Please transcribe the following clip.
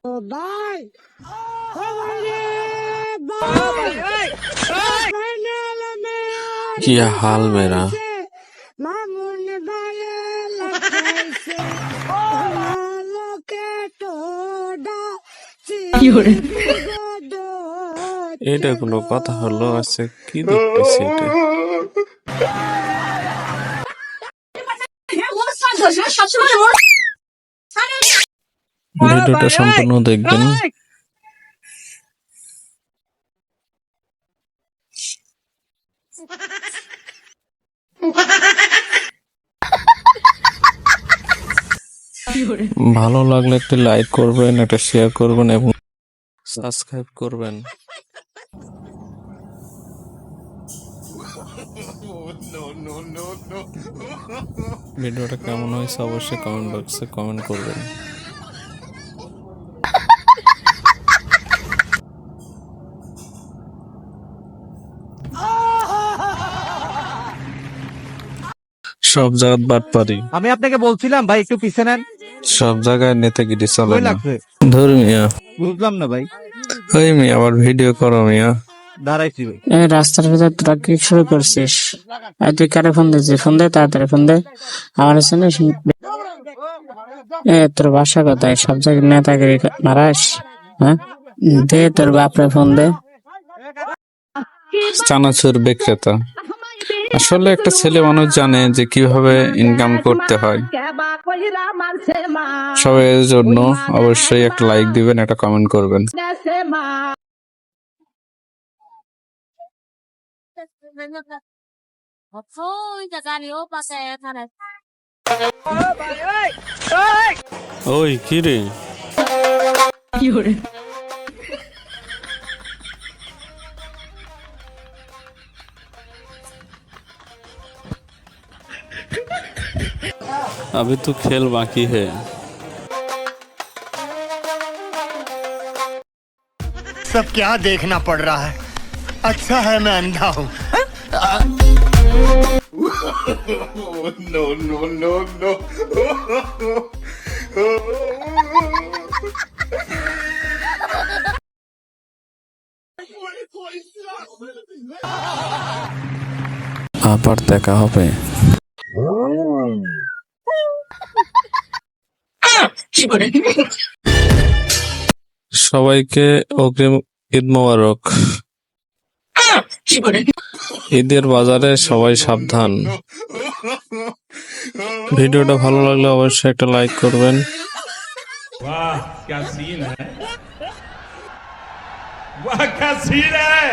ओ भाई ओ भाई फाइनल में क्या हाल मेरा। मामून भाई लखाइसे मालो के टोडा चिगोडो এটা কোনো কথা হলো? আছে কি দেখতেছি এটা। ভিডিওটা সম্পূর্ণ দেখবেন। ভালো লাগলে একটি লাইক করবেন, একটা শেয়ার করবেন এবং সাবস্ক্রাইব করবেন। ভিডিওটা কেমন হয়েছে অবশ্যই কমেন্ট বক্সে কমেন্ট করবেন। সব জায়গায় বাটপারি। আমি আপনাকে বলছিলাম ভাই একটু পিছে নেন। সব জায়গায় নেতাগিরি চলে কই না। লাগছে? ধর মিয়া, বুঝলাম না ভাই। ওই মিয়া আবার ভিডিও করো মিয়া। দাঁড়াইছি ভাই। এই রাস্তার ভিতর তোরা কি শুরু করছিস? আর তুই কারে ফোন দিচ্ছিস? ফোন দে, তাড়াতাড়ি ফোন দে। আমার চিনিস? তোর বাসা কোথায়? সব জায়গায় নেতাগিরি মারাস? হ্যাঁ, দে তোর বাপরে ফোন দে। চানাচুর বিক্রেতা। আসলে একটা ছেলে মানুষ জানে যে কিভাবে ইনকাম করতে হয়। সবাই জন্য অবশ্যই একটা লাইক দিবেন, একটা কমেন্ট করবেন। ওই কি রে? अभी तो खेल बाकी है। सब क्या देखना पड़ रहा है। अच्छा है मैं अंधा हूँ। No no no no. আবার দেখা হবে। সবাইকে অগ্রিম ঈদ মোবারক। ঈদের বাজারে সবাই সাবধান। ভিডিওটা ভালো লাগলে অবশ্যই একটা লাইক করবেন। वाह क्या सीन है, वाह क्या सीन है।